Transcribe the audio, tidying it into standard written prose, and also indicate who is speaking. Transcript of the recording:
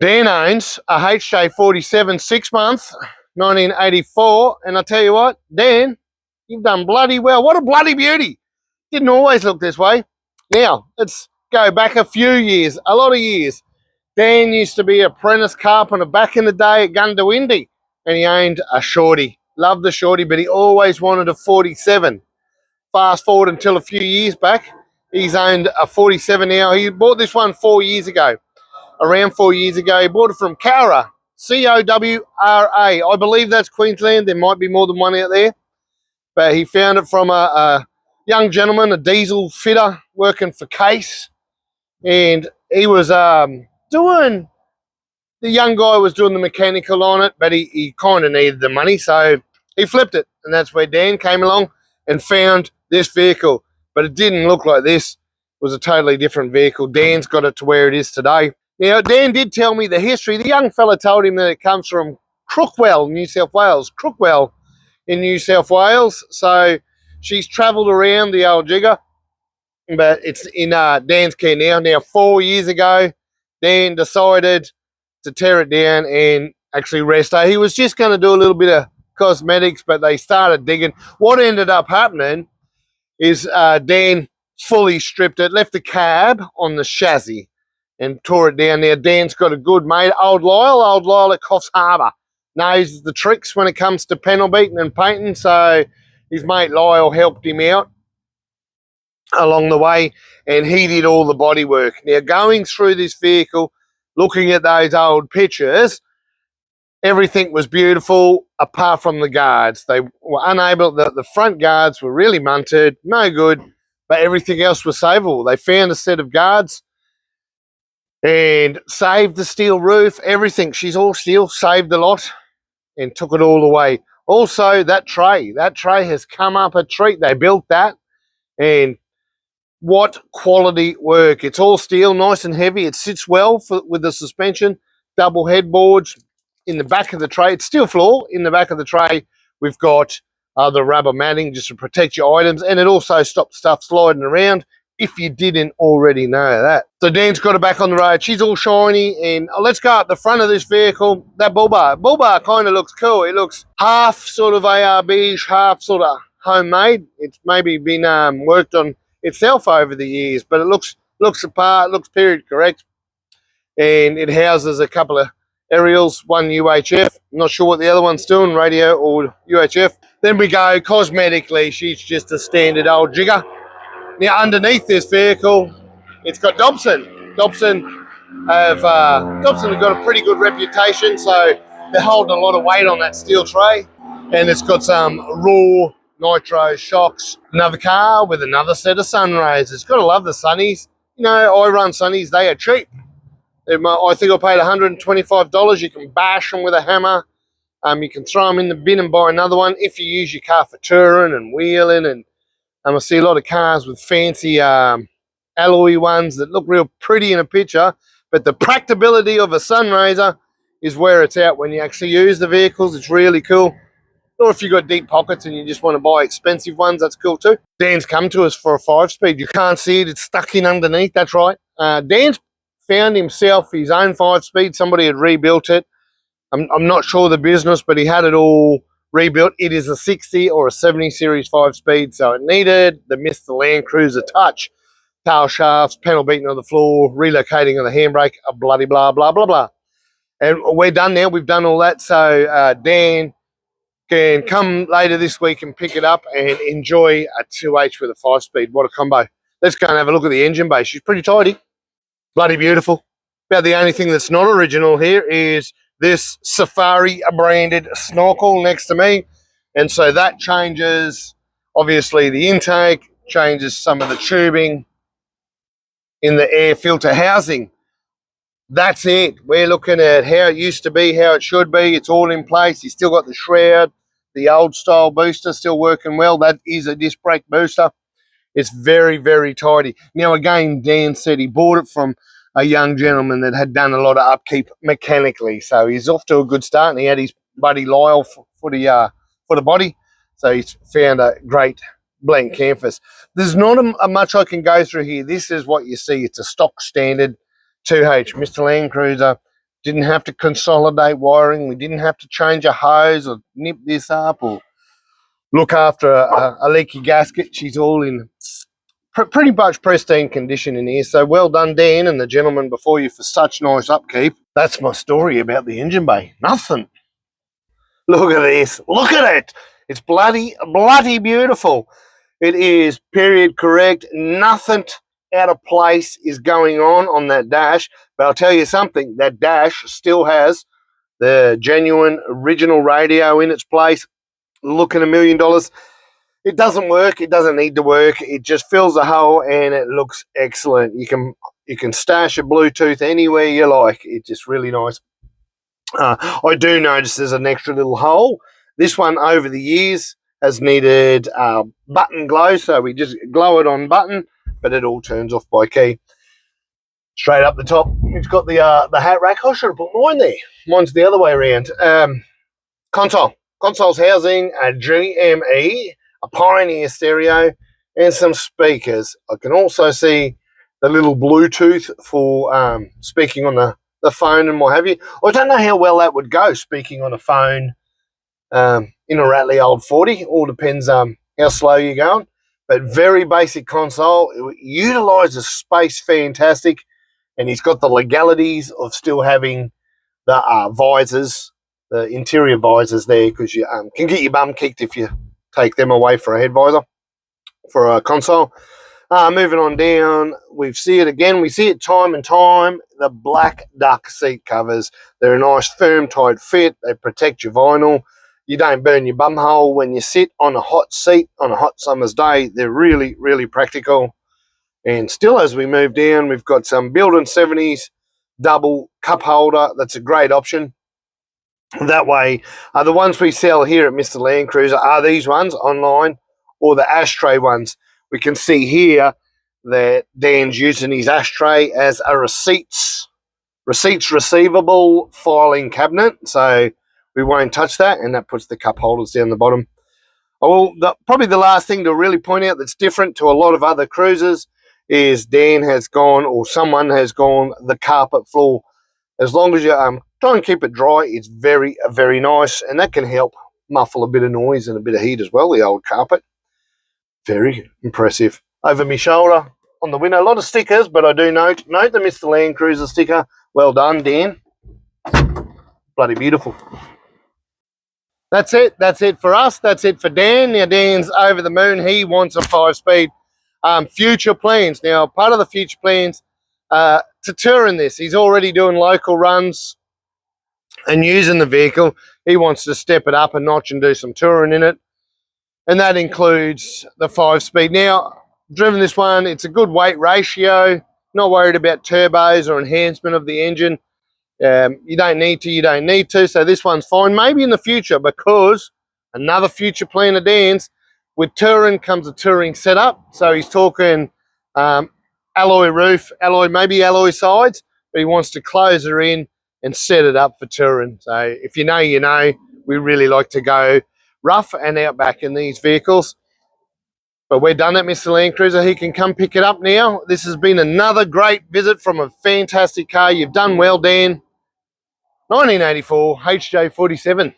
Speaker 1: Dan owns a HJ47 6-month, 1984, and I tell you what, Dan, you've done bloody well. What a bloody beauty. Didn't always look this way. Now, let's go back a few years, a lot of years. Dan used to be an apprentice carpenter back in the day at Gundawindi, and he owned a shorty. Loved the shorty, but he always wanted a 47. Fast forward until a few years back, he's owned a 47 now. He bought this one 4 years ago. Around 4 years ago, he bought it from Cowra, C-O-W-R-A. I believe that's Queensland. There might be more than one out there. But he found it from a young gentleman, a diesel fitter working for Case. And he was the young guy was doing the mechanical on it, but he kind of needed the money. So he flipped it. And that's where Dan came along and found this vehicle. But it didn't look like this. It was a totally different vehicle. Dan's got it to where it is today. Now, Dan did tell me the history. The young fella told him that it comes from Crookwell, New South Wales. Crookwell in New South Wales. So she's travelled around the old jigger, but it's in Dan's care now. Now, 4 years ago, Dan decided to tear it down and actually restore. He was just going to do a little bit of cosmetics, but they started digging. What ended up happening is Dan fully stripped it, left the cab on the chassis, and tore it down. Now, Dan's got a good mate, old Lyle at Coffs Harbour. Knows the tricks when it comes to panel beating and painting, so his mate Lyle helped him out along the way, and he did all the body work. Now, going through this vehicle, looking at those old pictures, everything was beautiful apart from the guards. They were unable, the front guards were really munted, no good, but everything else was savable. They found a set of guards and saved the steel roof, everything. She's all steel, saved a lot and took it all away. Also, that tray has come up a treat. They built that, and what quality work. It's all steel, nice and heavy. It sits well with the suspension, double headboards in the back of the tray. It's steel floor. In the back of the tray, we've got the rubber matting just to protect your items, and it also stops stuff sliding around, if you didn't already know that. So Dan's got her back on the road. She's all shiny, and let's go up the front of this vehicle. That bull bar kind of looks cool. It looks half sort of ARB-ish, half sort of homemade. It's maybe been worked on itself over the years, but it looks apart, looks period correct, and it houses a couple of aerials, one UHF. I'm not sure what the other one's doing, radio or UHF. Then we go cosmetically. She's just a standard old jigger. Now, underneath this vehicle, it's got Dobson. Dobson have got a pretty good reputation, so they're holding a lot of weight on that steel tray. And it's got some raw nitro shocks. Another car with another set of sunrays. It's got to love the sunnies. You know, I run sunnies. They are cheap. I think I paid $125. You can bash them with a hammer. You can throw them in the bin and buy another one if you use your car for touring and wheeling. And I see a lot of cars with fancy alloy ones that look real pretty in a picture, but the practicability of a Sunraiser is where it's at when you actually use the vehicles. It's really cool. Or if you've got deep pockets and you just want to buy expensive ones, that's cool too. Dan's come to us for a 5-speed. You can't see it. It's stuck in underneath. That's right. Dan's found himself his own 5-speed. Somebody had rebuilt it. I'm not sure the business, but he had it all rebuilt. It is a 60 or a 70 series 5-speed, so it needed the Mr Landcruiser touch. Tail shafts, panel beating on the floor, relocating on the handbrake, a bloody blah, blah, blah, blah. And we're done now. We've done all that, so Dan can come later this week and pick it up and enjoy a 2H with a 5-speed. What a combo. Let's go and have a look at the engine bay. She's pretty tidy. Bloody beautiful. About the only thing that's not original here is this Safari branded snorkel next to me. And so that changes, obviously, the intake, changes some of the tubing in the air filter housing. That's it. We're looking at how it used to be, how it should be. It's all in place. You still got the shroud, the old style booster still working well. That is a disc brake booster. It's very, very tidy. Now, again, Dan said he bought it from a young gentleman that had done a lot of upkeep mechanically. So he's off to a good start, and he had his buddy Lyle for the body. So he's found a great blank canvas. There's not a much I can go through here. This is what you see. It's a stock standard 2H Mr Landcruiser Didn't have to consolidate wiring. We didn't have to change a hose or nip this up or look after a leaky gasket. She's all in pretty much pristine condition in here. So well done, Dan, and the gentleman before you for such nice upkeep. That's my story about the engine bay. Nothing. Look at this. Look at it. It's bloody beautiful. It is period correct. Nothing out of place is going on that dash. But I'll tell you something. That dash still has the genuine original radio in its place. Looking $1 million. It doesn't work. It doesn't need to work. It just fills a hole and it looks excellent. You can stash a Bluetooth anywhere you like. It's just really nice. I do notice there's an extra little hole. This one over the years has needed button glow, so we just glow it on button, but it all turns off by key. Straight up the top, we've got the hat rack. I should have put mine there. Mine's the other way around. Console's housing a GME, a Pioneer stereo, and some speakers. I can also see the little Bluetooth for speaking on the phone and what have you. I don't know how well that would go, speaking on a phone in a rattly old 40. All depends how slow you're going. But very basic console. It utilises space fantastic, and he's got the legalities of still having the visors, the interior visors there, because you can get your bum kicked if you take them away for a head visor for a console. Moving on down, we see it again. We see it time and time. The black duck seat covers. They're a nice, firm, tight fit. They protect your vinyl. You don't burn your bum hole when you sit on a hot seat on a hot summer's day. They're really, really practical. And still, as we move down, we've got some Build-in 70s double cup holder. That's a great option. That way, the ones we sell here at Mr Landcruiser are these ones online or the ashtray ones. We can see here that Dan's using his ashtray as a receipts receivable filing cabinet, so we won't touch that, and that puts the cup holders down the bottom. Probably the last thing to really point out that's different to a lot of other cruisers is Dan has gone, or someone has gone, the carpet floor. As long as you try and keep it dry, it's very, very nice, and that can help muffle a bit of noise and a bit of heat as well, the old carpet. Very impressive. Over my shoulder on the window, a lot of stickers, but I do note the Mr Landcruiser sticker. Well done, Dan. Bloody beautiful. That's it. That's it for us. That's it for Dan. Now, Dan's over the moon. He wants a 5-speed. Future plans. Now, part of the future plans to tour in this. He's already doing local runs and using the vehicle. He wants to step it up a notch and do some touring in it. And that includes the 5-speed. Now, driven this one, it's a good weight ratio. Not worried about turbos or enhancement of the engine. You don't need to. So this one's fine. Maybe in the future, because another future plan of Dan's, with touring comes a touring setup. So he's talking alloy roof, maybe alloy sides, but he wants to close her in and set it up for touring. So if you know, you know. We really like to go rough and outback in these vehicles. But we're done at Mr Landcruiser. He can come pick it up now. This has been another great visit from a fantastic car. You've done well, Dan. 1984 HJ47.